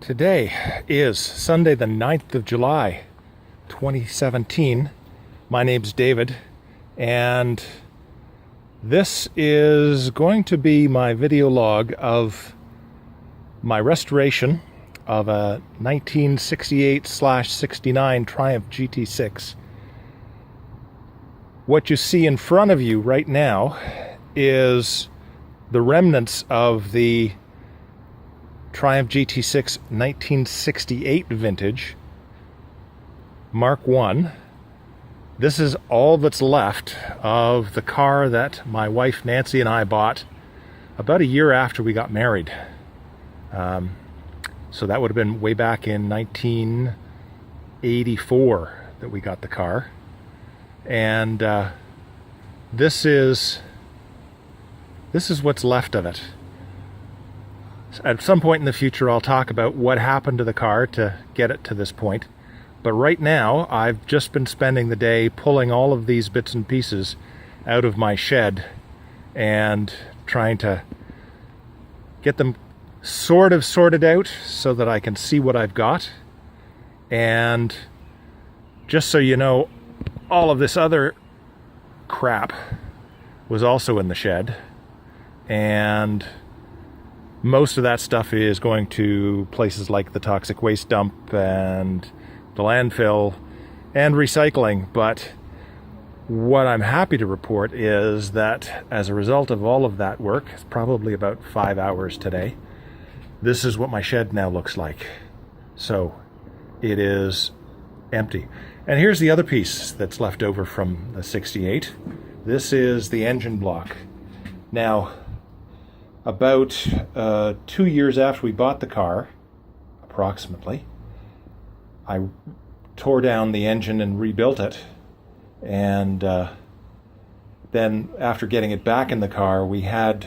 Today is Sunday the 9th of July 2017. My name's David, and this is going to be my video log of my restoration of a 1968/69 Triumph GT6. What you see in front of you right now is the remnants of the Triumph GT6 1968 vintage Mark I. This is all that's left of the car that my wife Nancy and I bought about a year after we got married. So that would have been way back in 1984 that we got the car. And this is what's left of it. At some point in the future, I'll talk about what happened to the car to get it to this point. But right now, I've just been spending the day pulling all of these bits and pieces out of my shed and trying to get them sort of sorted out so that I can see what I've got. And just so you know, all of this other crap was also in the shed. And most of that stuff is going to places like the toxic waste dump and the landfill and recycling. But what I'm happy to report is that as a result of all of that work, it's probably about 5 hours today, this is what my shed now looks like. So it is empty. And here's the other piece that's left over from the 68. This is the engine block. Now, about 2 years after we bought the car, approximately, I tore down the engine and rebuilt it. And then after getting it back in the car, we had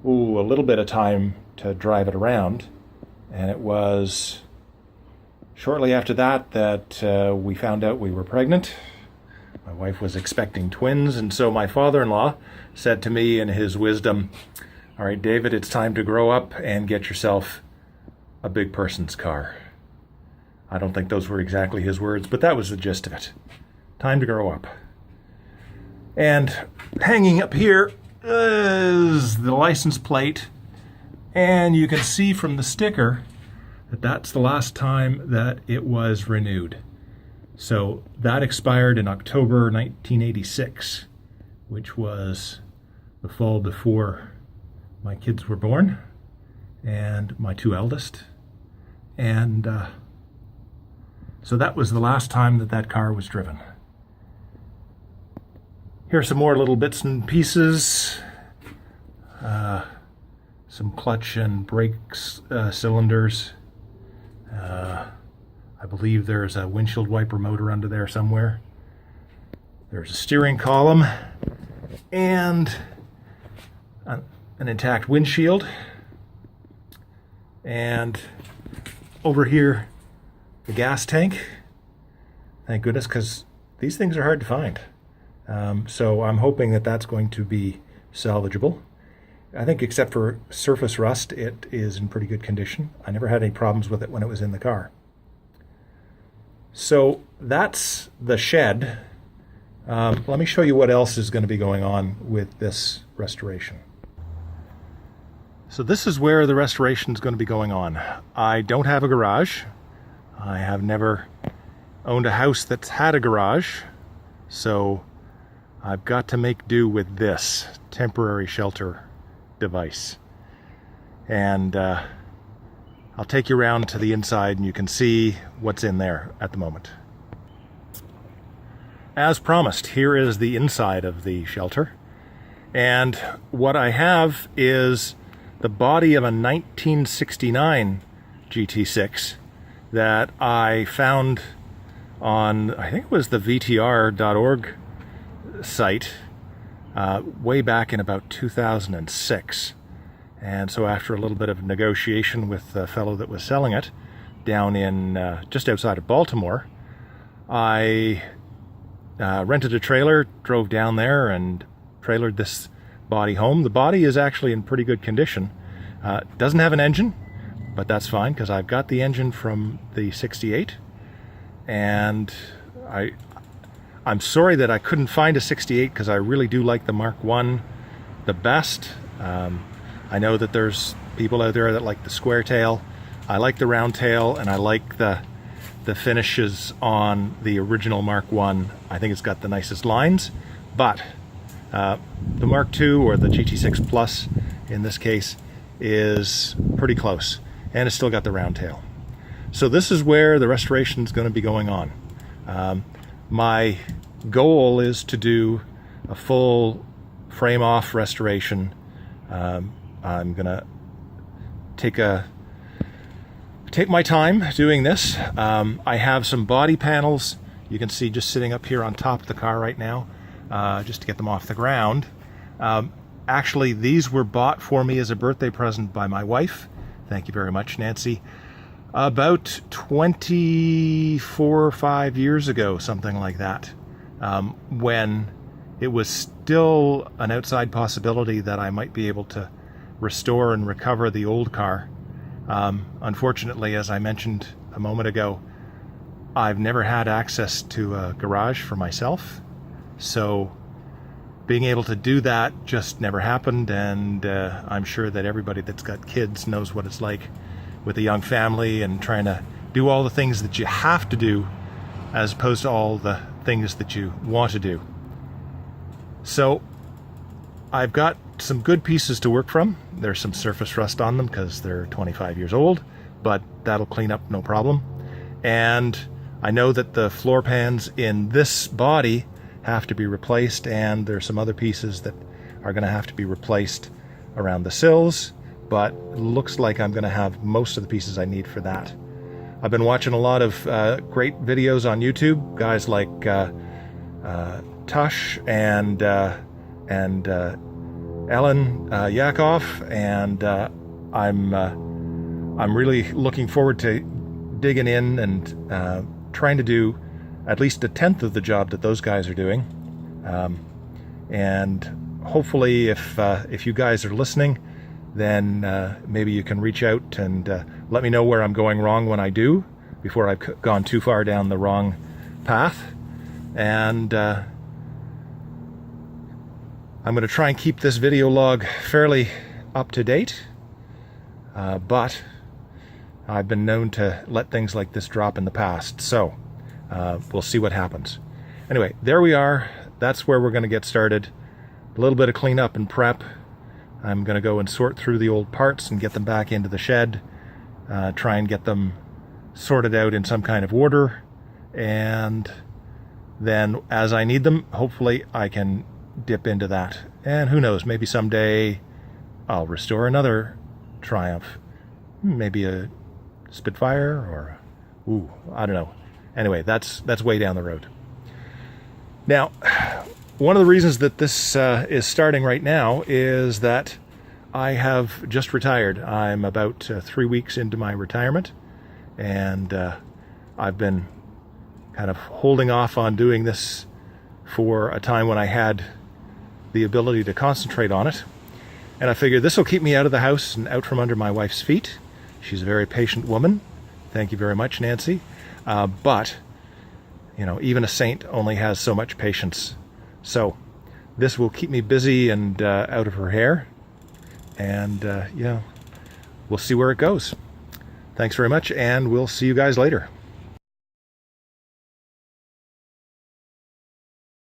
a little bit of time to drive it around. And it was shortly after that we found out we were pregnant. My wife was expecting twins, and so my father-in-law said to me in his wisdom, "All right, David, it's time to grow up and get yourself a big person's car." I don't think those were exactly his words, but that was the gist of it. Time to grow up. And hanging up here is the license plate, and you can see from the sticker that that's the last time that it was renewed. So that expired in October 1986, which was the fall before my kids were born, and my two eldest. And so that was the last time that that car was driven. Here's some more little bits and pieces. Some clutch and brake cylinders. I believe there's a windshield wiper motor under there somewhere. There's a steering column and an intact windshield. And over here, the gas tank. Thank goodness, because these things are hard to find. So I'm hoping that that's going to be salvageable. I think except for surface rust, it is in pretty good condition. I never had any problems with it when it was in the car. So that's the shed. Let me show you what else is going to be going on with this restoration. So this is where the restoration is going to be going on. I don't have a garage. I have never owned a house that's had a garage. So I've got to make do with this temporary shelter device. And I'll take you around to the inside and you can see what's in there at the moment. As promised, here is the inside of the shelter. And what I have is the body of a 1969 GT6 that I found on, I think it was the VTR.org site way back in about 2006. And so after a little bit of negotiation with the fellow that was selling it down in just outside of Baltimore, I rented a trailer, drove down there and trailered this body home. The body is actually in pretty good condition. Doesn't have an engine, but that's fine because I've got the engine from the 68, and I'm sorry that I couldn't find a 68 because I really do like the Mark 1 the best. I know that there's people out there that like the square tail. I like the round tail, and I like the finishes on the original Mark 1. I think it's got the nicest lines, but the Mark 2 or the GT6 Plus in this case is pretty close, and it's still got the round tail. So this is where the restoration is going to be going on. My goal is to do a full frame off restoration. I'm gonna take my time doing this. I have some body panels you can see just sitting up here on top of the car right now, just to get them off the ground. Actually, these were bought for me as a birthday present by my wife. Thank you very much, Nancy. About 24 or 5 years ago, something like that, when it was still an outside possibility that I might be able to restore and recover the old car. Unfortunately, as I mentioned a moment ago, I've never had access to a garage for myself, so being able to do that just never happened, and I'm sure that everybody that's got kids knows what it's like with a young family and trying to do all the things that you have to do as opposed to all the things that you want to do. So I've got some good pieces to work from. There's some surface rust on them because they're 25 years old, but that'll clean up no problem. And I know that the floor pans in this body have to be replaced, and there's some other pieces that are going to have to be replaced around the sills, but it looks like I'm going to have most of the pieces I need for that. I've been watching a lot of great videos on YouTube, guys like Tush and Ellen Yakov, and I'm really looking forward to digging in and trying to do at least a tenth of the job that those guys are doing. And hopefully, if you guys are listening, then maybe you can reach out and let me know where I'm going wrong when I do, before I've gone too far down the wrong path. And I'm going to try and keep this video log fairly up to date, but I've been known to let things like this drop in the past, so we'll see what happens. Anyway, there we are. That's where we're going to get started. A little bit of cleanup and prep. I'm going to go and sort through the old parts and get them back into the shed, try and get them sorted out in some kind of order, and then as I need them, hopefully I can dip into that. And who knows, maybe someday I'll restore another Triumph, maybe a Spitfire, or I don't know. Anyway, that's way down the road. Now, one of the reasons that this is starting right now is that I have just retired. I'm about 3 weeks into my retirement, and I've been kind of holding off on doing this for a time when I had the ability to concentrate on it. And I figured this will keep me out of the house and out from under my wife's feet. She's a very patient woman. Thank you very much, Nancy. But, you know, even a saint only has so much patience. So this will keep me busy and out of her hair. And, yeah, we'll see where it goes. Thanks very much, and we'll see you guys later.